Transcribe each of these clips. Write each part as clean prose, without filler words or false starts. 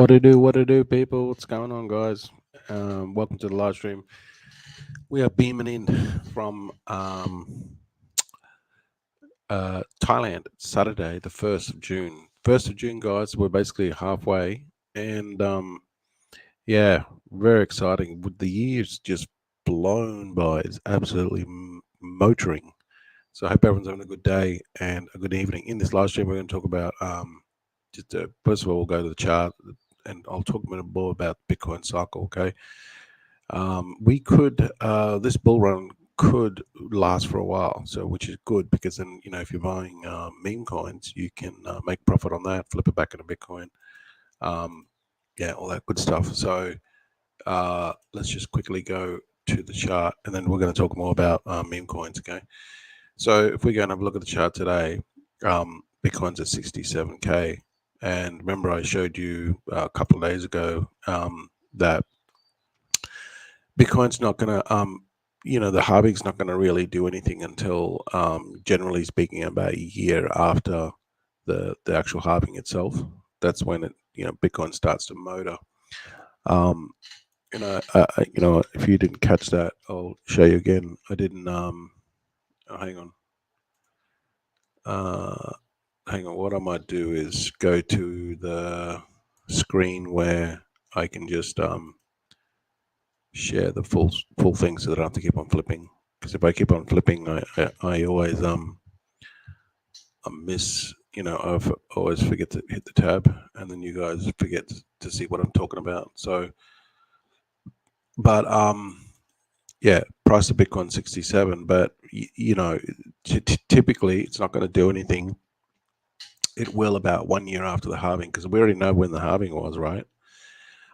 What to do, people? What's going on, guys? Welcome to the live stream. We are beaming in from Thailand. Saturday, the 1st of June. 1st of June, guys. We're basically halfway, and yeah, very exciting. With the years just blown by, it's absolutely motoring. So I hope everyone's having a good day and a good evening. In this live stream, we're going to talk about just first of all, we'll go to the chart, and I'll talk a minute more about Bitcoin cycle. Okay, we could this bull run could last for a while, so which is good because then if you're buying meme coins, you can make profit on that, flip it back into Bitcoin, um, yeah, all that good stuff. So let's just quickly go to the chart, and then we're going to talk more about meme coins. Okay, so if we go and have a look at the chart today, Bitcoin's at 67K. And remember, I showed you a couple of days ago that Bitcoin's not going to, the halving's not going to really do anything until, generally speaking, about a year after the actual halving itself. That's when Bitcoin starts to motor. If you didn't catch that, I'll show you again. I didn't. Hang on. What I might do is go to the screen where I can just share the full thing so that I don't have to keep on flipping. Because if I keep on flipping, I always I miss. I always forget to hit the tab, and then you guys forget to see what I'm talking about. So, but yeah, price of Bitcoin 67, but typically it's not going to do anything. It will about 1 year after the halving, because we already know when the halving was, right?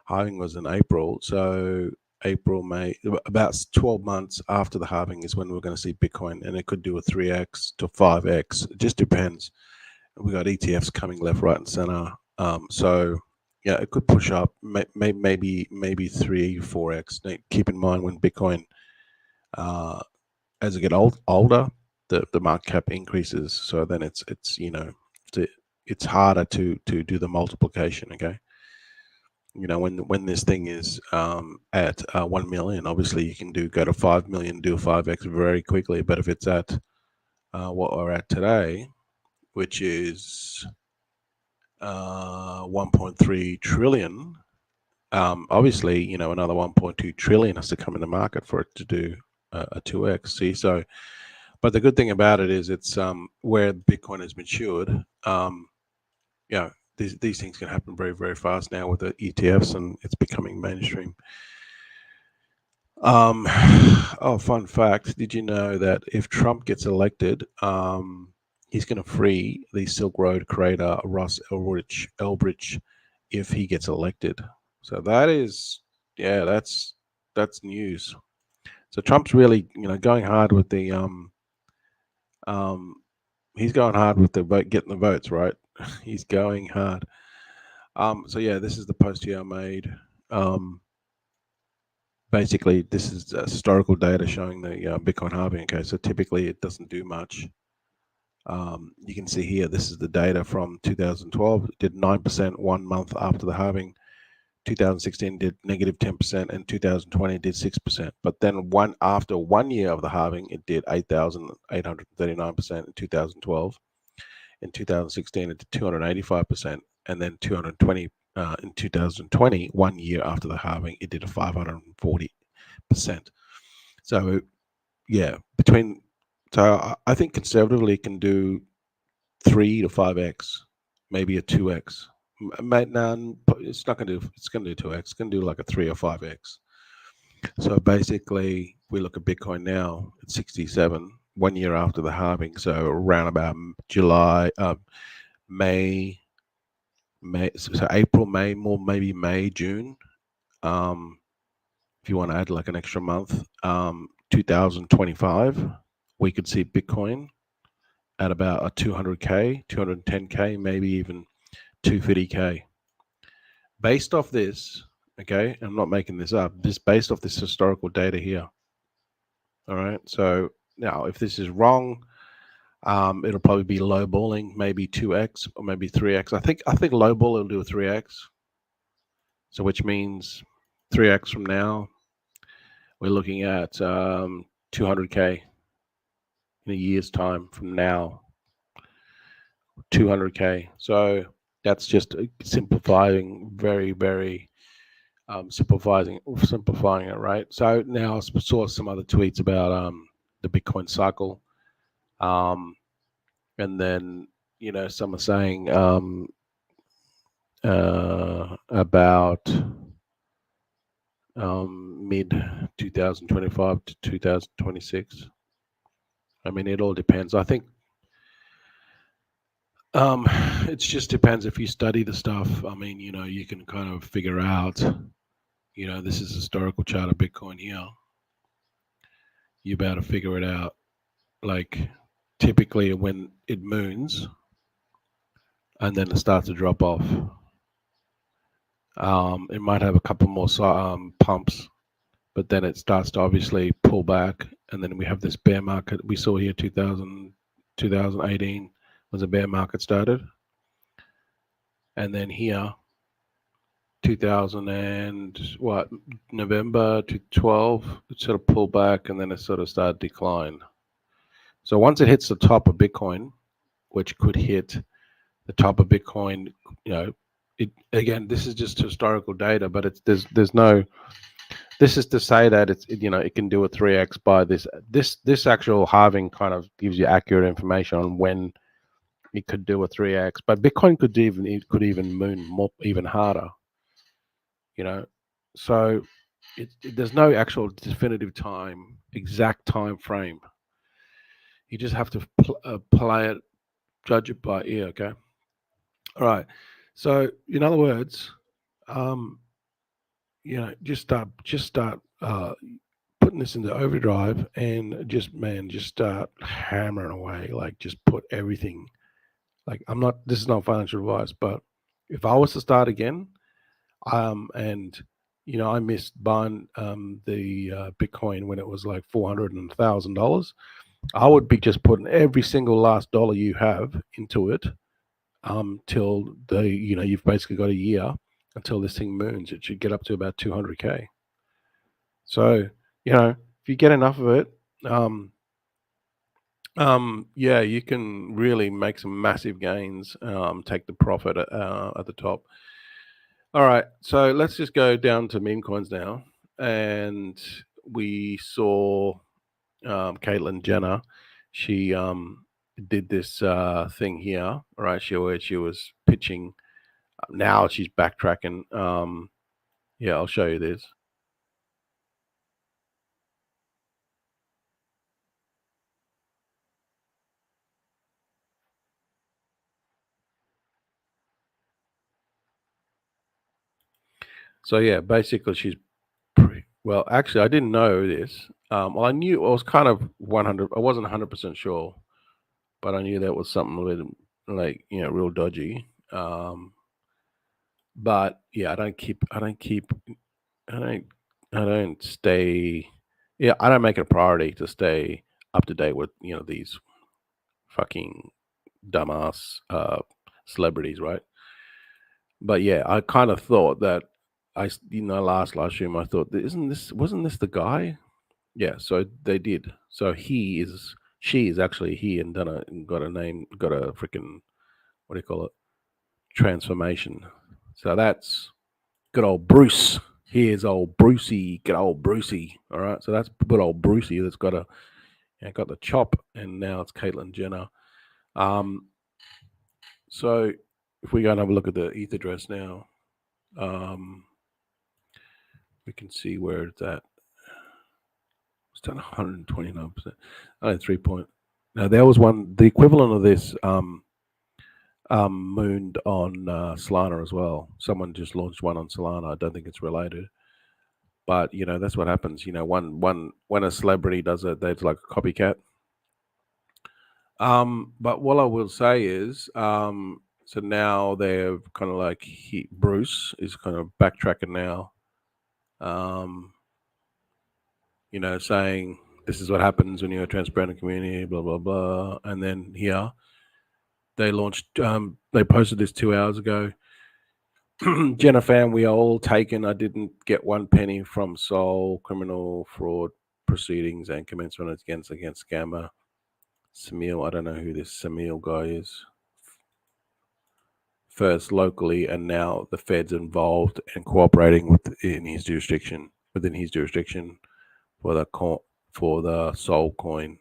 Halving was in April, so April, May, about 12 months after the halving is when we're going to see Bitcoin, and it could do a 3x to 5x. It just depends. We got ETFs coming left, right, and center. So yeah, it could push up, maybe 3, 4x. Keep in mind when Bitcoin, as it get older, the market cap increases. So then it's harder to do the multiplication. Okay. When this thing is at 1 million, obviously you can go to 5 million, do a 5x very quickly. But if it's at what we're at today, which is 1.3 trillion, obviously another 1.2 trillion has to come in the market for it to do a 2x. See, so but the good thing about it is it's where Bitcoin has matured. These things can happen very, very fast now with the ETFs, and it's becoming mainstream. Fun fact: did you know that if Trump gets elected, he's going to free the Silk Road creator Ross Ulbricht if he gets elected? So that is, yeah, that's news. So Trump's really, going hard with the he's going hard with the vote, getting the votes, right? He's going hard. So yeah, this is the post here I made. Basically, this is historical data showing the Bitcoin halving. Okay, so typically it doesn't do much. You can see here, this is the data from 2012. It did 9% 1 month after the halving. 2016 did negative 10%, and 2020 did 6%. But then after 1 year of the halving, it did 8,839% in 2012. In 2016, it did 285%, and then 220 in 2020, 1 year after the halving, it did a 540%. So yeah, so I think conservatively it can do 3 to 5x, maybe a 2x. No, it's not going to do. It's going to do 2x. It's going to do like a 3 or 5x. So basically, we look at Bitcoin now at 67, 1 year after the halving. So around about July, May, so April, May, more maybe May, June. If you want to add like an extra month, 2025, we could see Bitcoin at about a 200K, 210K, maybe even 250K. Based off this, okay, I'm not making this up, this based off this historical data here. All right, so now if this is wrong, it'll probably be low balling, maybe 2x or maybe 3x. I think low ball will do a 3x. So which means 3x from now, we're looking at 200K in a year's time from now, 200K. So that's just simplifying, very, very simplifying it, right? So now I saw some other tweets about the Bitcoin cycle, and then some are saying about mid 2025 to 2026. I mean, it all depends. I think it just depends if you study the stuff. I mean, you can kind of figure out, this is historical chart of Bitcoin here. You better figure it out. Like, typically when it moons and then it starts to drop off, it might have a couple more pumps, but then it starts to obviously pull back, and then we have this bear market. We saw here 2018 was a bear market started, and then here 2000 and what, November to 12, it sort of pulled back, and then it sort of started decline. So once it hits the top of Bitcoin, which could hit the top of Bitcoin, it again, this is just historical data, but there's no. This is to say that it can do a 3x by this actual halving kind of gives you accurate information on when it could do a 3x, but Bitcoin could even moon more, even harder. So there's no actual definitive exact time frame. You just have to play it, judge it by ear. Okay. All right. So in other words, just start putting this into overdrive and just start hammering away. Like, just put everything. Like, this is not financial advice, but if I was to start again, and I missed buying the Bitcoin when it was like $400 and $1,000. I would be just putting every single last dollar you have into it till you've basically got a year until this thing moons. It should get up to about 200K. So if you get enough of it, yeah, you can really make some massive gains. Take the profit at the top. All right, so let's just go down to meme coins now, and we saw Caitlyn Jenner. She did this thing here, right? She was pitching. Now she's backtracking. Yeah, I'll show you this. So yeah, basically she's well. Actually, I didn't know this. Well, I knew I was kind of 100. I wasn't 100% sure, but I knew that was something with like real dodgy. But yeah, I don't stay. Yeah, I don't make it a priority to stay up to date with these fucking dumbass celebrities, right? But yeah, I kind of thought that last stream I thought, wasn't this the guy? Yeah, so they did. So she is actually he and done got a name, got a freaking, what do you call it, transformation. So that's good old Bruce. Here's old Brucey. Good old Brucey. All right. So that's good old Brucey that's got got the chop, and now it's Caitlyn Jenner. So if we go and have a look at the ETH address now, we can see where it's at. It's done 129%. Only 3 point. Now there was one, the equivalent of this mooned on Solana as well. Someone just launched one on Solana. I don't think it's related, but that's what happens. When a celebrity does it, there's like a copycat. But what I will say is, so now they're kind of like Bruce is kind of backtracking now. Saying this is what happens when you're a transparent community, blah blah blah, and then here they launched. They posted this 2 hours ago. Jennifer, we are all taken. I didn't get one penny from Sol. Criminal fraud proceedings and commencement against scammer Samil. I don't know who this Samil guy is. First locally, and now the Fed's involved and cooperating within his jurisdiction for the Sol coin.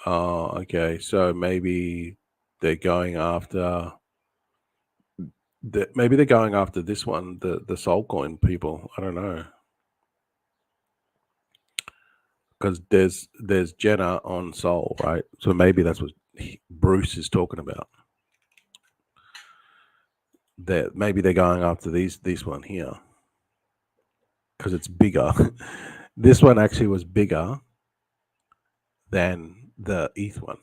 Okay, so maybe they're going after maybe they're going after this one, the Sol coin people. I don't know, because there's Jenna on Sol, right? So maybe that's what Bruce is talking about. That maybe they're going after this one here because it's bigger. This one actually was bigger than the ETH one.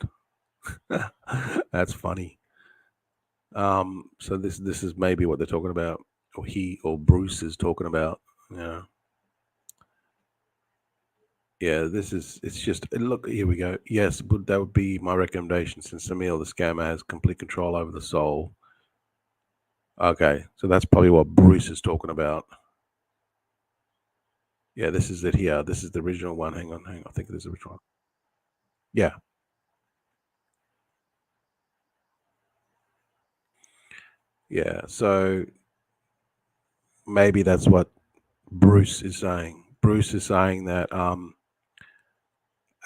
That's funny. So this is maybe what they're talking about, or he or Bruce is talking about. Yeah. Yeah, it's just, look, here we go. Yes, but that would be my recommendation since Samil, the scammer, has complete control over the soul. Okay, so that's probably what Bruce is talking about. Yeah, this is it here. This is the original one. Hang on. I think this is the original one. Yeah. Yeah. So maybe that's what Bruce is saying. Bruce is saying that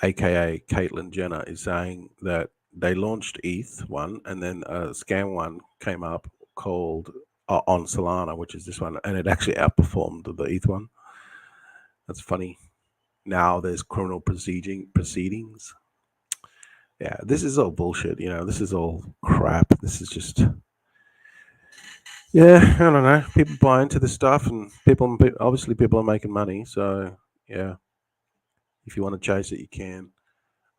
aka Caitlyn Jenner, is saying that they launched ETH one, and then a scam one came up called on Solana, which is this one, and it actually outperformed the ETH one. That's funny. Now there's criminal proceedings. Yeah, this is all bullshit. This is all crap. This is just, yeah, I don't know. People buy into this stuff, and obviously people are making money. So yeah, if you want to chase it, you can.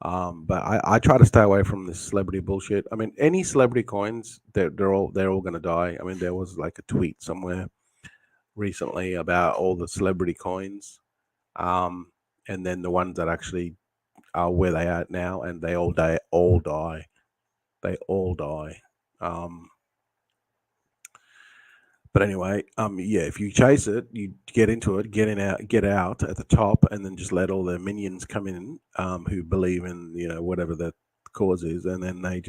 But I try to stay away from this celebrity bullshit. I mean, any celebrity coins, they're all gonna die. I mean, there was like a tweet somewhere recently about all the celebrity coins, um, and then the ones that actually are where they are now, and they all die. They all die. Um, but anyway, yeah, if you chase it, you get into it, get out at the top, and then just let all the minions come in, who believe in whatever the cause is, and then they'll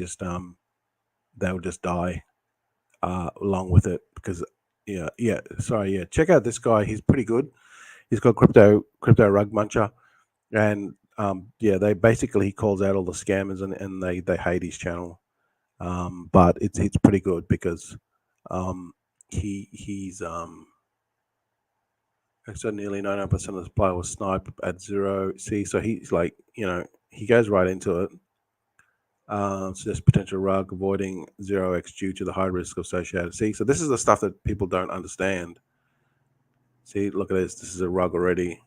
just die along with it because yeah. Sorry, yeah. Check out this guy. He's pretty good. He's got crypto rug muncher, and yeah, they basically he calls out all the scammers and they hate his channel. But it's pretty good because he's so nearly 99% of the supply was sniped at zero. See, so he's like, he goes right into it. Suggest potential rug avoiding 0x due to the high risk associated. See, so this is the stuff that people don't understand. See, look at this. This is a rug already.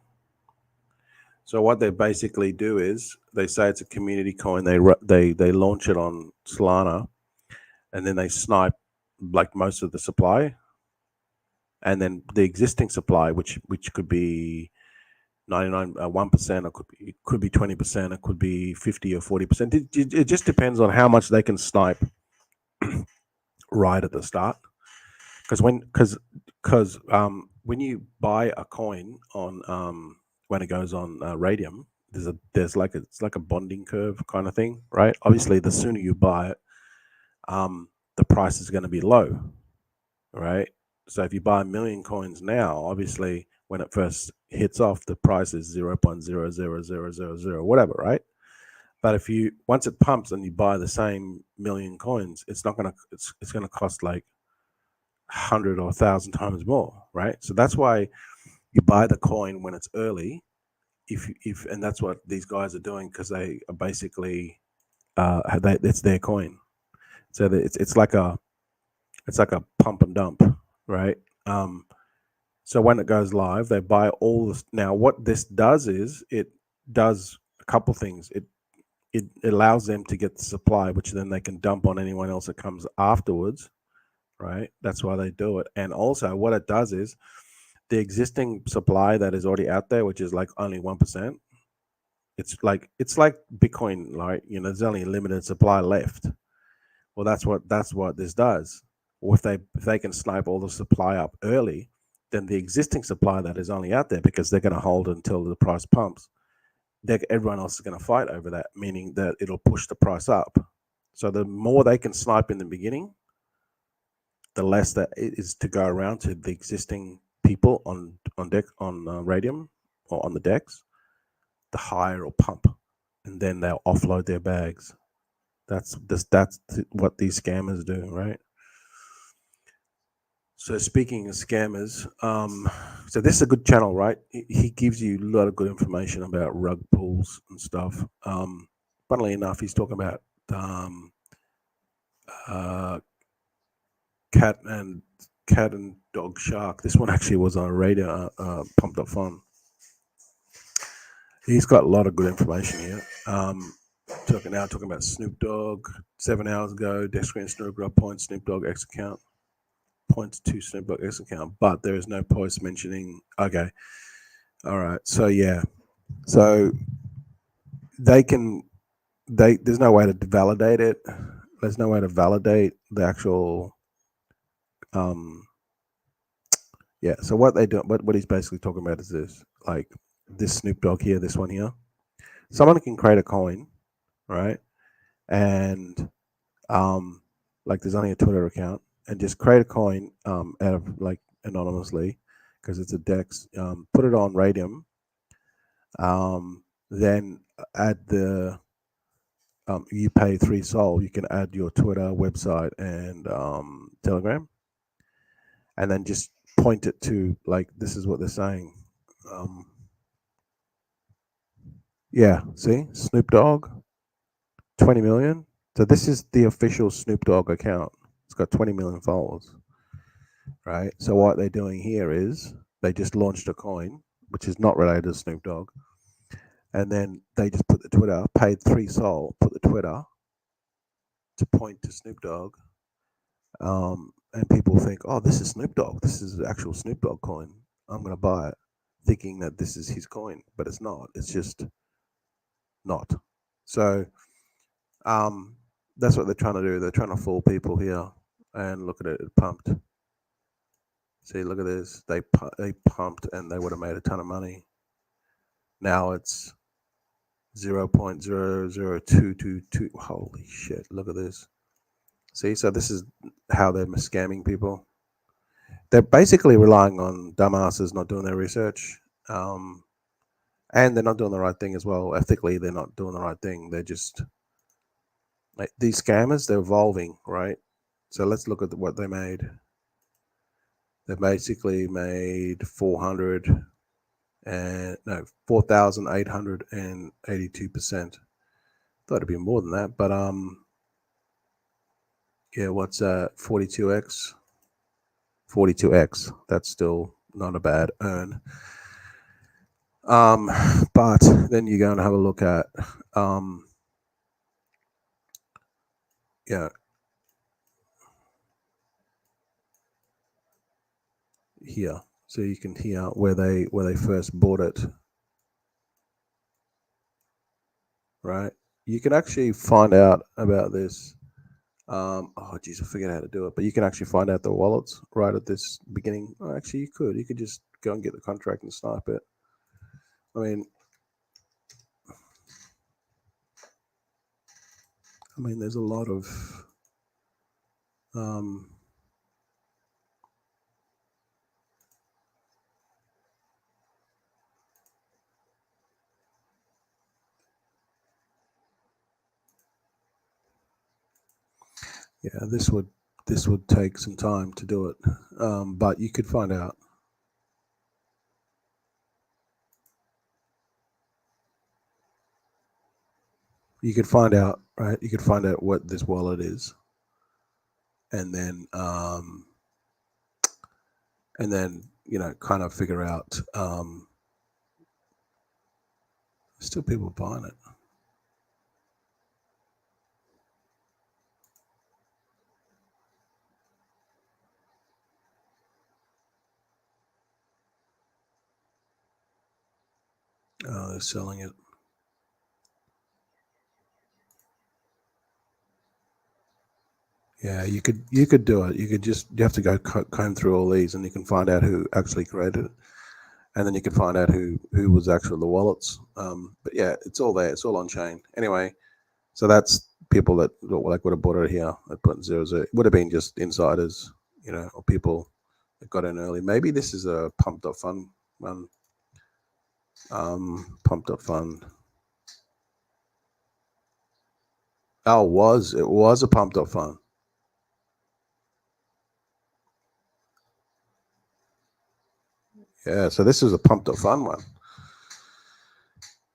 So what they basically do is they say it's a community coin. They launch it on Solana, and then they snipe like most of the supply, and then the existing supply, which could be 99 1%, or could be 20%, it could be 50 or 40%. It just depends on how much they can snipe right at the start. Because when you buy a coin on when it goes on Radium, it's like a bonding curve kind of thing, right? Obviously, the sooner you buy it, the price is going to be low, right? So if you buy a million coins now, obviously when it first hits off, the price is 0.00000, whatever, right? But if you once it pumps and you buy the same million coins, it's not gonna it's gonna cost like 100 or 1,000 times more, right? So that's why you buy the coin when it's early. If and that's what these guys are doing because they are basically it's their coin. So that it's like a pump and dump, right? So when it goes live, they buy all this. Now, what this does is it does a couple things. It allows them to get the supply, which then they can dump on anyone else that comes afterwards, right? That's why they do it. And also, what it does is the existing supply that is already out there, which is like only 1%. It's like Bitcoin, right? There's only a limited supply left. Well, that's what this does. or if they can snipe all the supply up early, then the existing supply that is only out there, because they're going to hold until the price pumps, everyone else is going to fight over that, meaning that it'll push the price up. So the more they can snipe in the beginning, the less that it is to go around to the existing people on deck on radium or on the decks, the higher it'll pump, and then they'll offload their bags. That's what these scammers do, right? So speaking of scammers, so this is a good channel, right? He gives you a lot of good information about rug pulls and stuff. Funnily enough, he's talking about um, uh, cat and cat and dog shark. This one actually was on radio, pumped up fun. He's got a lot of good information here. Talking about Snoop Dogg. 7 hours ago, desk screen Snoop Dogg points Snoop Dogg X account. Points to Snoop Dogg X account, but there is no post mentioning. Okay, all right. So yeah, so they can. There's no way to validate it. There's no way to validate the actual. Um, yeah. So what they do, what he's basically talking about is this, like this Snoop Dogg here, this one here. Someone can create a coin, right? And like there's only a Twitter account, and just create a coin out of like anonymously, because it's a DEX. Put it on Radium, then add the you pay 3 Sol. You can add your Twitter, website, and Telegram, and then just point it to, like, this is what they're saying. Yeah, see, Snoop Dogg, 20 million. So this is the official Snoop Dogg account. It's got 20 million followers, right? So what they're doing here is they just launched a coin, which is not related to Snoop Dogg, and then they just put the Twitter, paid 3 Sol, put the Twitter to point to Snoop Dogg, and people think, oh, this is Snoop Dogg. This is the actual Snoop Dogg coin. I'm going to buy it, thinking that this is his coin, but it's not. It's just not. So that's what they're trying to do. They're trying to fool people here. And look at it, it pumped. See, look at this. They pumped, and they would have made a ton of money. Now it's 0.00222. Holy shit! Look at this. See, so this is how they're scamming people. They're basically relying on dumbasses not doing their research, and they're not doing the right thing as well. Ethically, they're not doing the right thing. They're just like these scammers. They're evolving, right? So let's look at what they made. They basically made 4,882%. Thought it'd be more than that, but yeah, what's 42x? 42x. That's still not a bad earn. But then you're going to have a look at yeah, here, so you can hear where they first bought it, right? You can actually find out about this. Oh geez, I forget how to do it, but you can actually find out the wallets right at this beginning. Oh, actually, you could just go and get the contract and snipe it. I mean, there's a lot of yeah, this would take some time to do it, but you could find out. You could find out, right? You could find out what this wallet is, and then kind of figure out. Still, people buying it. They're selling it. Yeah, you could do it. You have to go comb through all these, and you can find out who actually created it, and then you can find out who was actually the wallets. But yeah, it's all there. It's all on chain. Anyway, so that's people that like would have bought it here at 0.00. It would have been just insiders, or people that got in early. Maybe this is a pump.fun one. Pump.fun. Oh, it was a pump.fun. Yeah, so this is a pump.fun one.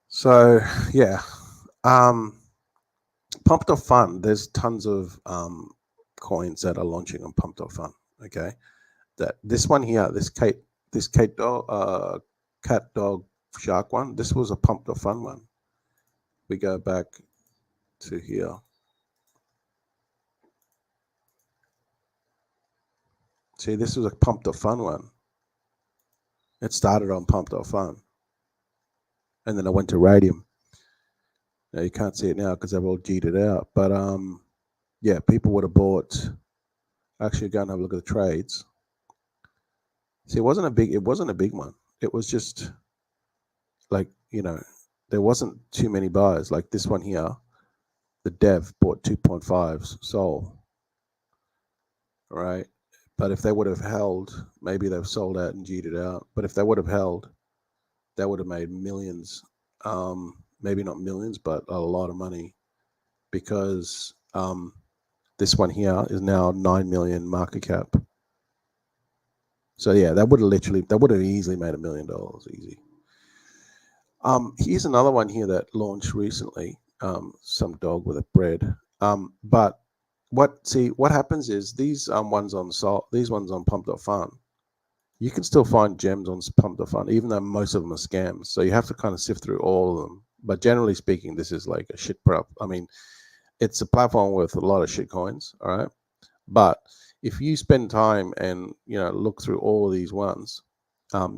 So yeah, um, pump.fun. There's tons of coins that are launching on pump.fun. Okay, that this one here, this Kate dog, cat dog shark one. This was a pump.fun one. We go back to here. See, this was a pump.fun one. It started on pump.fun, and then I went to Radium. Now you can't see it now because they've all G'd it out. But yeah, people would have bought. Actually, go and have a look at the trades. See, it wasn't a big one. It was just like, there wasn't too many buyers. Like this one here, the dev bought 2.5s Sol, right? But if they would have held, maybe they've sold out and G'd it out. But if they would have held, they would have made millions. Maybe not millions, but a lot of money, because this one here is now 9 million market cap. So yeah, that would have easily made $1 million easy. Here's another one here that launched recently. Some dog with a bread. But what happens is these ones on Pump.fun, you can still find gems on Pump.fun, even though most of them are scams. So you have to kind of sift through all of them. But generally speaking, this is like a shit prop. I mean, it's a platform with a lot of shit coins. All right, but if you spend time and look through all of these ones,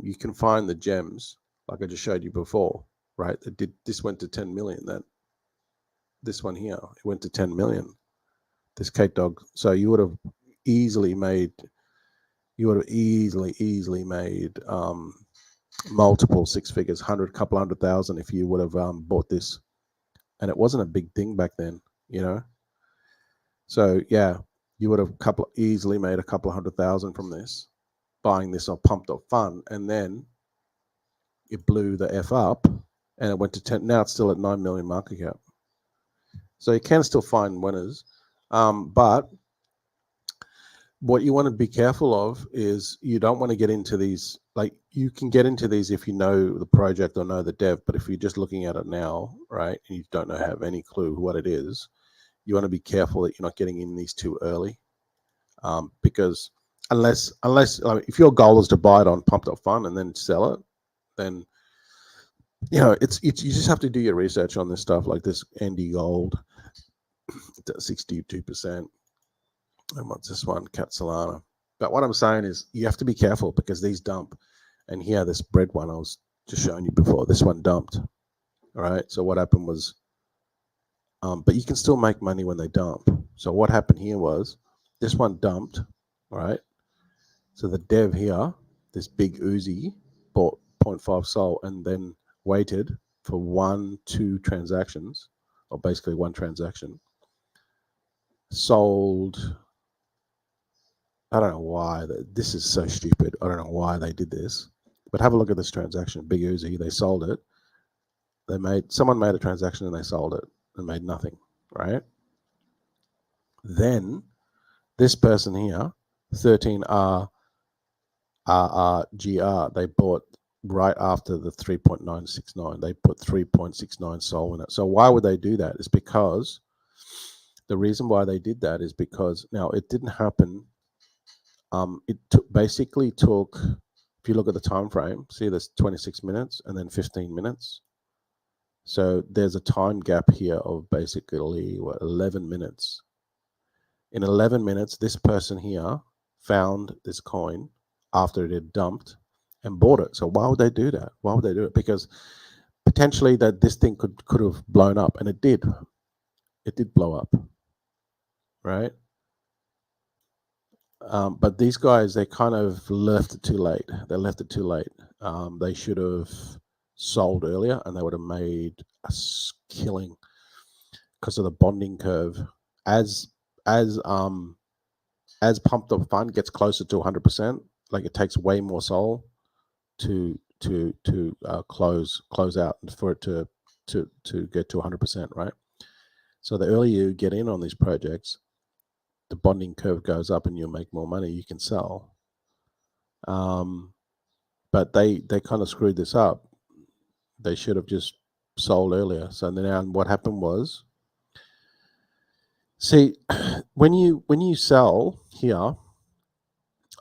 you can find the gems like I just showed you before, right? This went to 10 million. This one here, it went to 10 million. This Kate dog. So you would have easily made multiple six figures, couple hundred thousand if you would have bought this. And it wasn't a big thing back then, you know. So yeah, you would have easily made a couple of 100,000 from this, buying this on Pump.fun, and then it blew the F up and it went to 10. Now it's still at 9 million market cap. So you can still find winners. But what you want to be careful of is you don't want to get into these. Like, you can get into these if you know the project or know the dev, but if you're just looking at it now, right, and you don't have any clue what it is, you want to be careful that you're not getting in these too early. Because unless if your goal is to buy it on Pump.fun and then sell it, then it's you just have to do your research on this stuff. Like this Andy Gold, 62%, and what's this one, Cat Solana. But what I'm saying is you have to be careful because these dump. And here, this bread one I was just showing you before, this one dumped. All right. So what happened was, but you can still make money when they dump. So what happened here was this one dumped. All right. So the dev here, this big Uzi, bought 0.5 Sol and then waited for 1-2 transactions, or basically one transaction, sold. I don't know why. This is so stupid. I don't know why they did this. But have a look at this transaction. Big Uzi, they sold it. Someone made a transaction and they sold it and made nothing, right? Then this person here, 13R RRGR, they bought right after the 3.969. They put 3.69 Sol in it. So why would they do that? It's because the reason why they did that is because now it didn't happen. It basically took, if you look at the time frame, see there's 26 minutes and then 15 minutes. So there's a time gap here of basically 11 minutes. In 11 minutes, this person here found this coin after it had dumped and bought it. So why would they do that? Why would they do it? Because potentially that this thing could have blown up, and it did. It did blow up, right? But these guys, they kind of left it too late. They left it too late. They should have sold earlier, and they would have made a killing because of the bonding curve. As as um as pumped up fund gets closer to 100%, like it takes way more soul to close out and for it to get to 100%, right? So the earlier you get in on these projects, the bonding curve goes up and you'll make more money. You can sell. But they kind of screwed this up. They should have just sold earlier. So now what happened was, see, when you sell here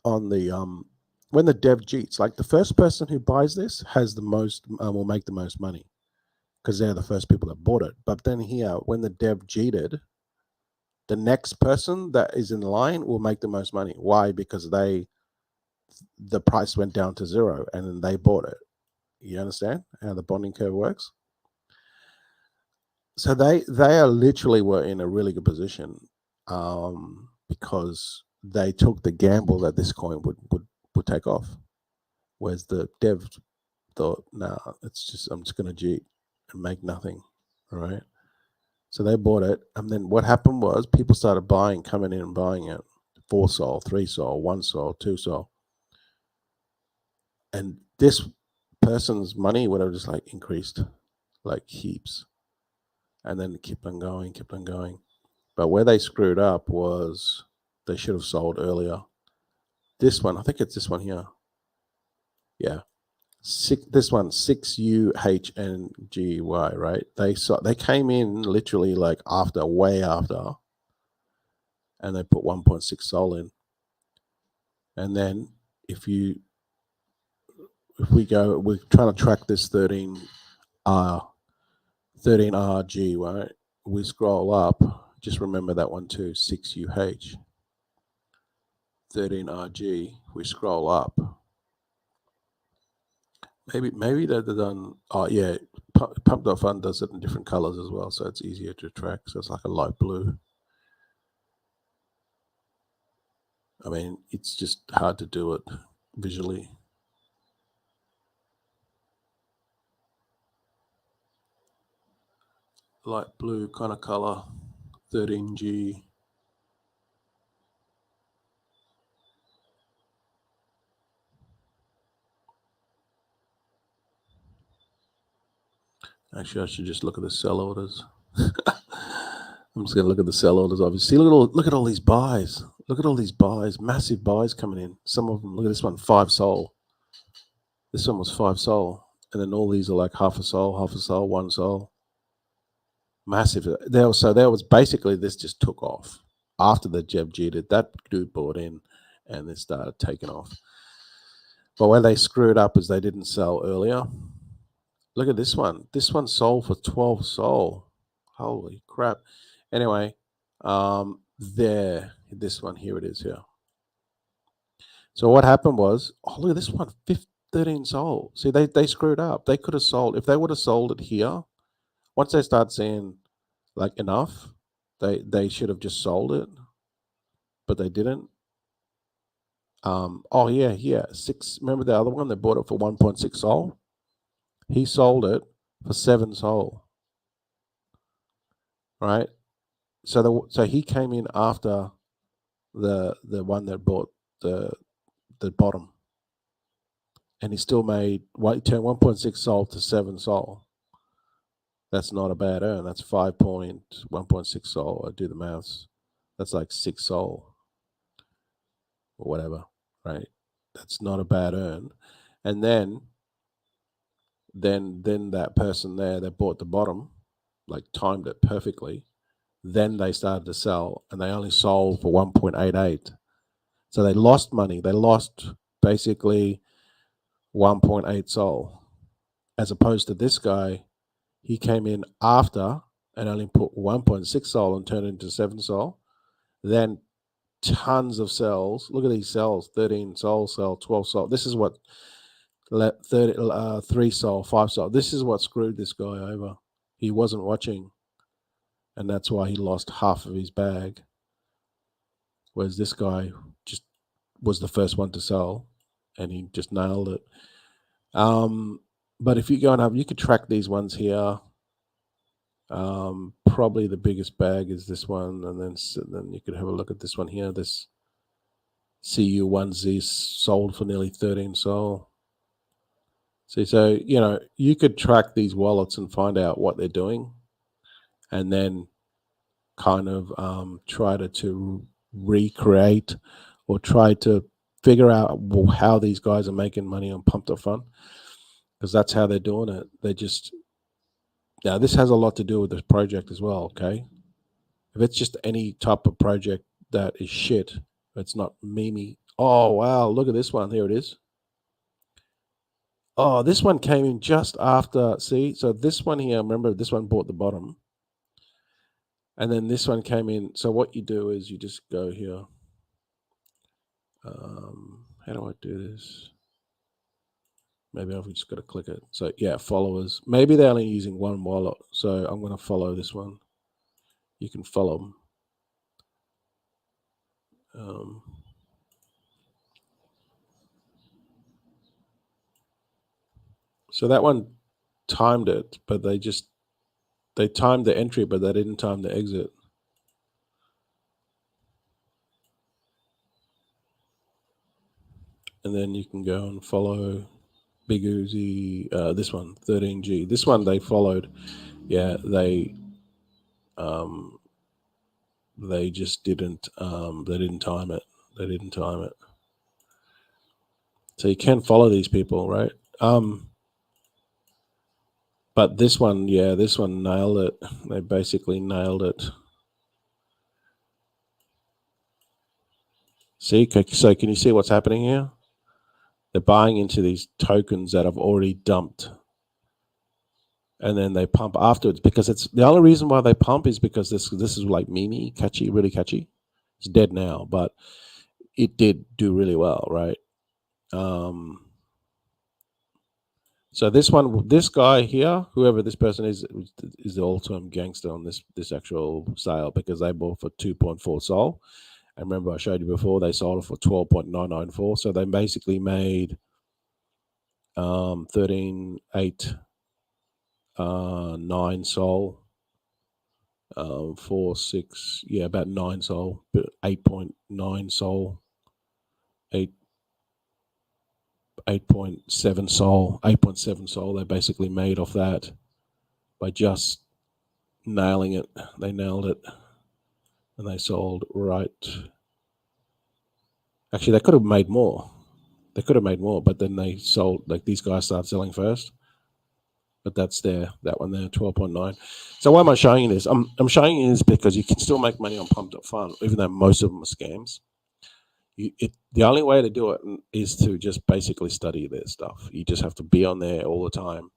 on the when the dev cheats, like the first person who buys this has the most will make the most money because they're the first people that bought it. But then here, when the dev cheated, the next person that is in line will make the most money. Why? Because the price went down to zero and then they bought it. You understand how the bonding curve works? So they are literally were in a really good position because they took the gamble that this coin would take off, whereas the dev thought, nah, I'm just gonna cheat and make nothing. All right. So they bought it, and then what happened was people started coming in and buying it. 4 sol, 3 sol, 1 sol, 2 sol, and this person's money would have just like increased like heaps, and then kept on going, kept on going. But where they screwed up was they should have sold earlier. This one, I think it's this one here. Yeah, this one 6UHNGY, right? They came in literally like way after, and they put 1.6 sol in. And then if we go, we're trying to track this 13RG, right? We scroll up. Just remember that one too, 6UH. 13RG. We scroll up. Maybe they're done. Oh yeah, Pump.Fun does it in different colors as well, so it's easier to track. So it's like a light blue. I mean, it's just hard to do it visually. Light blue kind of color, 13G. Actually, I should just look at the sell orders. I'm just gonna look at the sell orders. Obviously, look at all these buys. Look at all these buys, massive buys coming in. Some of them. Look at this one, 5 sol. This one was 5 sol, and then all these are like half a sol, 1 sol. Massive. There was basically this just took off after the Jeb cheated. That dude bought in, and it started taking off. But where they screwed up is they didn't sell earlier. Look at this one. This one sold for 12 sol. Holy crap. Anyway, this one here it is here. So what happened was, oh look at this one, 13 sol. See, they screwed up. They could have sold if they would have sold it here. Once they start seeing like enough, they should have just sold it, but they didn't. Oh yeah, six. Remember the other one? They bought it for 1.6 sol. He sold it for 7 sol. Right. So he came in after the one that bought the bottom, and he still made turned 1.6 sol to 7 sol. That's not a bad earn. That's 5.1.6 sol. I do the maths. That's like 6 sol or whatever, right? That's not a bad earn. And then that person there that bought the bottom, like timed it perfectly. Then they started to sell, and they only sold for 1.88. So they lost money. They lost basically 1.8 sol, as opposed to this guy. He came in after and only put 1.6 sol and turned it into 7 sol. Then tons of cells. Look at these cells: 13 sol, 12 sol. This is what 3 sol, 5 sol. This is what screwed this guy over. He wasn't watching, and that's why he lost half of his bag. Whereas this guy just was the first one to sell, and he just nailed it. But if you go and you could track these ones here. Probably the biggest bag is this one, and then you could have a look at this one here. This CU1Z sold for nearly 13 sol. See, so you could track these wallets and find out what they're doing, and then kind of try to recreate or try to figure out how these guys are making money on Pumped Up Fun, because that's how they're doing it. They just now this has a lot to do with this project as well. Okay, if it's just any type of project that is shit, it's not Meme. Oh wow, look at this one. Here it is. Oh, this one came in just after. See, so this one here. Remember, this one bought the bottom. And then this one came in. So what you do is you just go here. How do I do this? Maybe I've just got to click it. So yeah, followers. Maybe they're only using one wallet. So I'm going to follow this one. You can follow them. So that one timed it, but they timed the entry, but they didn't time the exit. And then you can go and follow Big Uzi, this one, 13G. This one they followed. Yeah, they just didn't they didn't time it. They didn't time it. So you can follow these people, right? But this one, yeah, this one nailed it. They basically nailed it. See, so can you see what's happening here? They're buying into these tokens that have already dumped, and then they pump afterwards, because it's the only reason why they pump is because this is like Meme, catchy, really catchy. It's dead now, but it did do really well, right? So this guy here, whoever this person is the all-time gangster on this actual sale, because they bought for 2.4 sol. And remember, I showed you before, they sold it for 12.994. So they basically made 13.8 9 sol, 4 6, yeah, about 9 sol, 8.9 sol, 8.7 sol, 8.7 sol. They basically made off that by just nailing it. They nailed it, and they sold right. Actually, they could have made more. They could have made more, but then they sold. Like, these guys started selling first. But that's that one there, 12.9. So why am I showing you this? I'm showing you this because you can still make money on Pumped Up Fun, even though most of them are scams. The only way to do it is to just basically study their stuff. You just have to be on there all the time.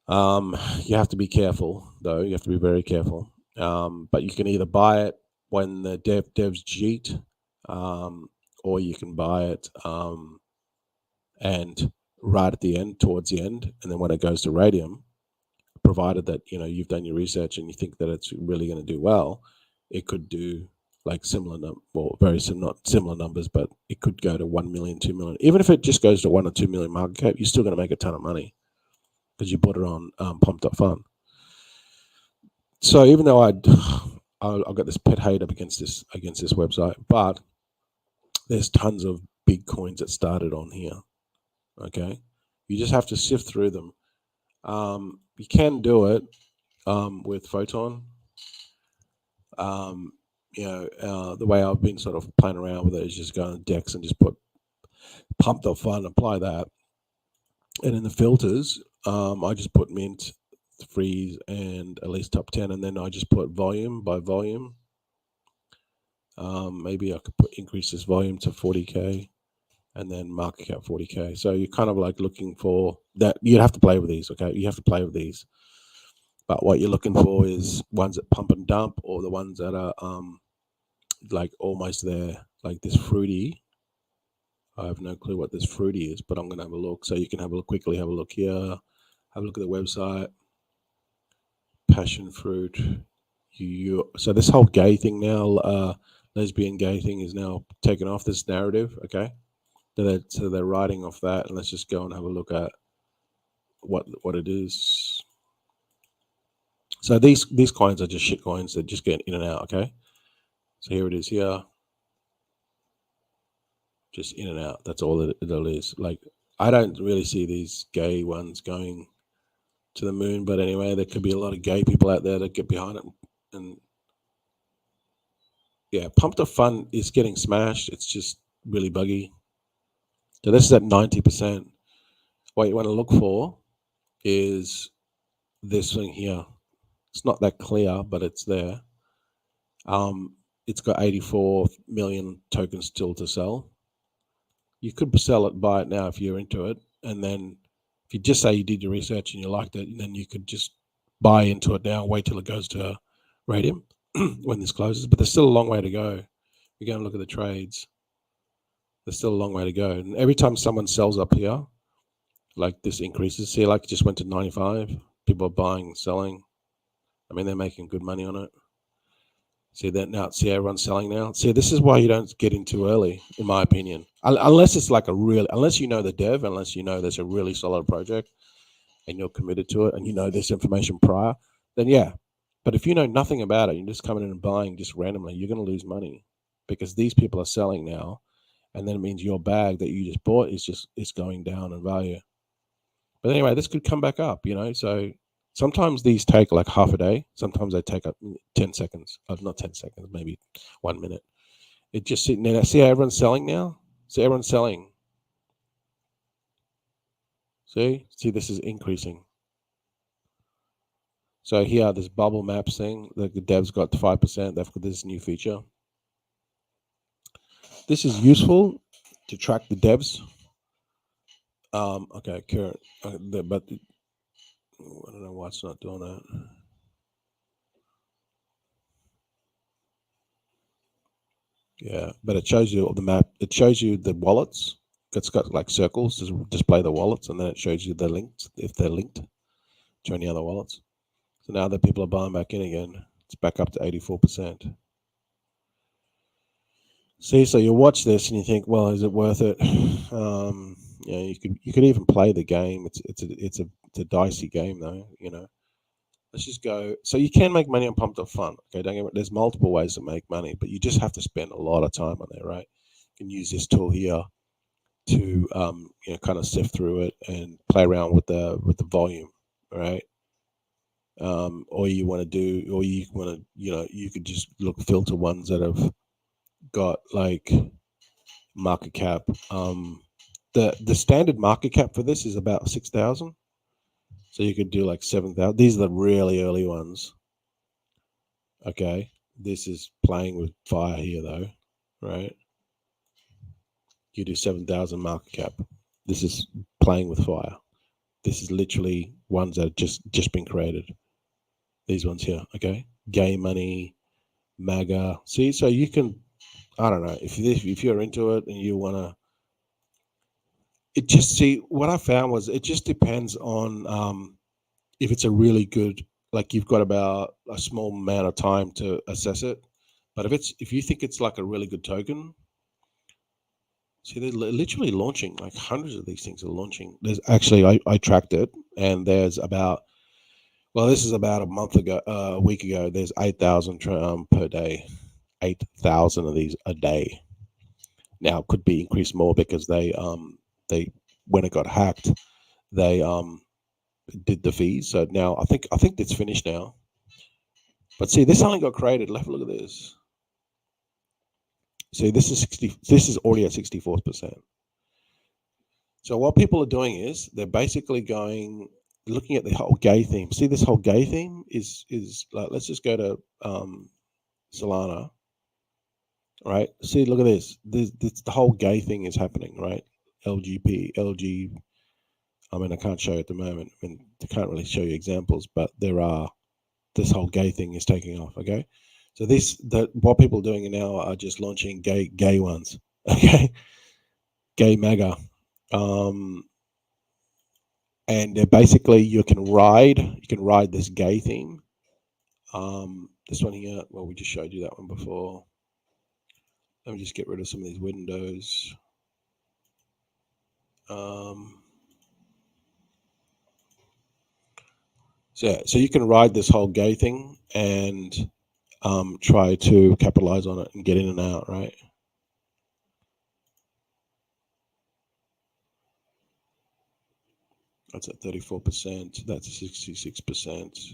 You have to be careful, though. You have to be very careful. But you can either buy it when the devs cheat, or you can buy it and right at the end, towards the end, and then when it goes to Radium, provided that you've done your research and you think that it's really going to do well, it could do like very not similar numbers, but it could go to 1 million, 2 million. Even if it just goes to 1 or 2 million market cap, you're still going to make a ton of money because you bought it on Pumped Up Fun. So even though I've got this pet hate up against this website, but there's tons of big coins that started on here. Okay, you just have to sift through them. You can do it with Photon. The way I've been sort of playing around with it is just go on Dex and just put Pumped Up Fun, apply that, and in the filters, I just put mint, freeze, and at least top 10, and then I just put volume by volume. Maybe I could increase this volume to 40k, and then market cap 40k. So you're kind of like looking for that. You'd have to play with these, okay? You have to play with these. But what you're looking for is ones that pump and dump, or the ones that are like almost there, like this fruity. I have no clue what this fruity is, but I'm going to have a look. So you can quickly have a look here. Have a look at the website. Passion fruit. So this whole gay thing now, lesbian gay thing is now taken off this narrative. Okay, so they're writing off that, and let's just go and have a look at what it is. So these coins are just shit coins that just get in and out. Okay, so here it is here, just in and out. That's all it is. Like, I don't really see these gay ones going to the moon, but anyway, there could be a lot of gay people out there that get behind it. And yeah, Pump to Fun is getting smashed. It's just really buggy. So this is at 90%. What you want to look for is this thing here. It's not that clear, but it's there. It's got 84 million tokens still to sell. You could sell it, buy it now if you're into it, and then if you just say you did your research and you liked it, and then you could just buy into it now, wait till it goes to radium when this closes. But there's still a long way to go. You go and look at the trades. There's still a long way to go. And every time someone sells up here, like this increases. See, like it just went to 95. People are buying, selling. I mean, they're making good money on it. See that now? See everyone's selling now. See, this is why you don't get in too early, in my opinion. Unless it's like unless you know the dev, unless you know there's a really solid project and you're committed to it and you know this information prior, then yeah. But if you know nothing about it, you're just coming in and buying just randomly, you're going to lose money because these people are selling now, and then it means your bag that you just bought is going down in value. But anyway, this could come back up, So sometimes these take like half a day. Sometimes they take up 10 seconds. Not 10 seconds, maybe 1 minute. It just sitting there. See how everyone's selling now? See, everyone's selling. See, this is increasing. So here, this bubble maps thing, the devs got 5%. They've got this new feature. This is useful to track the devs. Okay, current, but I don't know why it's not doing that. Yeah, but it shows you the map. It shows you the wallets. It's got like circles to display the wallets, and then it shows you the linked if they're linked to any other wallets. So now that people are buying back in again, it's back up to 84%. See, so you watch this and you think, well, is it worth it? You could even play the game. It's a dicey game though. Let's just go. So you can make money on Pumped Up Fun. Okay, don't get me. There's multiple ways to make money, but you just have to spend a lot of time on there, right? You can use this tool here to kind of sift through it and play around with the volume, right? Or you want to do, or you want to, you could just filter ones that have got like market cap. The standard market cap for this is about 6,000. So you could do like 7,000. These are the really early ones. Okay, this is playing with fire here though, right? You do 7,000 market cap. This is playing with fire. This is literally ones that have just been created. These ones here, okay? Gay money, MAGA. See, so you can, I don't know, if you're into it and you want to, what I found was it just depends on if it's a really good, like you've got about a small amount of time to assess it. But if you think it's like a really good token, see, they're literally launching, like hundreds of these things are launching. There's actually, I tracked it, and there's this is about a week ago, there's 8,000 per day, 8,000 of these a day. Now it could be increased more because they when it got hacked, they did the fees. So now I think it's finished now. But see, this only got created. Let's look at this. See, this is already at 64%. So what people are doing is they're basically looking at the whole gay theme. See, this whole gay theme is like, let's just go to Solana, right? See, look at this. The whole gay thing is happening, right? LG. I mean, I can't show you at the moment. I mean, I can't really show you examples, but this whole gay thing is taking off. Okay, so what people are doing now are just launching gay ones. Okay, gay MAGA. And basically you can ride this gay theme. This one here, well, we just showed you that one before. Let me just get rid of some of these windows. Um, so you can ride this whole gay thing and try to capitalize on it and get in and out, right? That's at 34%. That's 66%.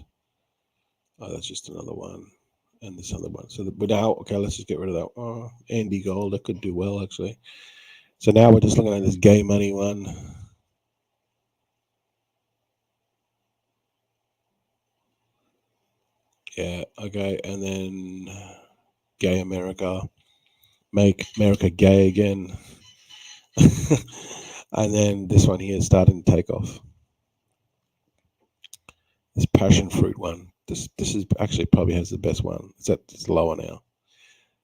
Oh, that's just another one. And this other one. So we're now, okay, let's just get rid of that. Oh, Andy Gold, that could do well, actually. So now we're just looking at this gay money one. Yeah, okay. And then gay America. Make America gay again. And then this one here is starting to take off. This passion fruit one. This is actually probably has the best one. It's lower now.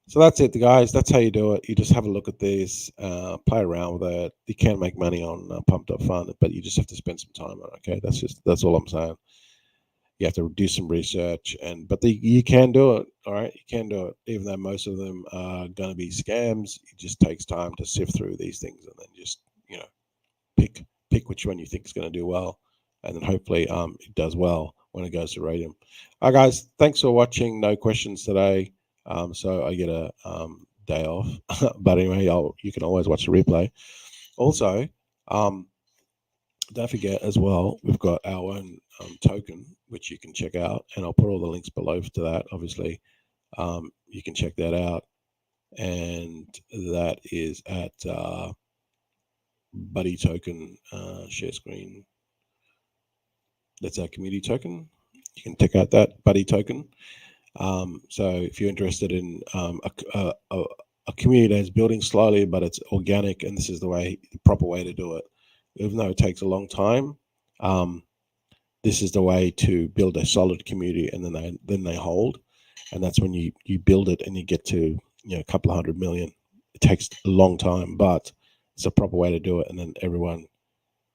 So that's it, guys. That's how you do it. You just have a look at these, play around with it. You can make money on pumped up fund, but you just have to spend some time on it. Okay, that's all I'm saying. You have to do some research, you can do it. All right, you can do it, even though most of them are going to be scams. It just takes time to sift through these things, and then just pick which one you think is going to do well, and then hopefully it does well when it goes to radium. All right, guys, thanks for watching. No questions today, so I get a day off. But anyway, you can always watch the replay. Also, um, don't forget as well, we've got our own token which you can check out, and I'll put all the links below to that. Obviously, you can check that out, and that is at Buddy Token share screen. That's our community token. You can check out that Buddy Token. So if you're interested in a community that's building slowly, but it's organic, and this is the proper way to do it, even though it takes a long time. This is the way to build a solid community, and then they hold, and that's when you build it and you get to a couple of 100 million. It takes a long time, but it's a proper way to do it, and then everyone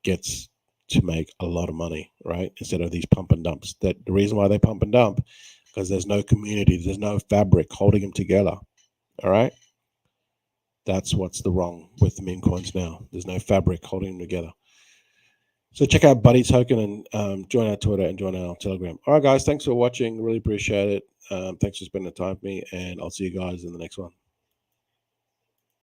gets to make a lot of money, right? Instead of these pump and dumps. That the reason why they pump and dump, because there's no community, there's no fabric holding them together. All right, that's what's the wrong with the meme coins now. There's no fabric holding them together. So check out Buddy Token and join our Twitter and join our Telegram. All right, guys, thanks for watching. Really appreciate it. Thanks for spending the time with me, and I'll see you guys in the next one.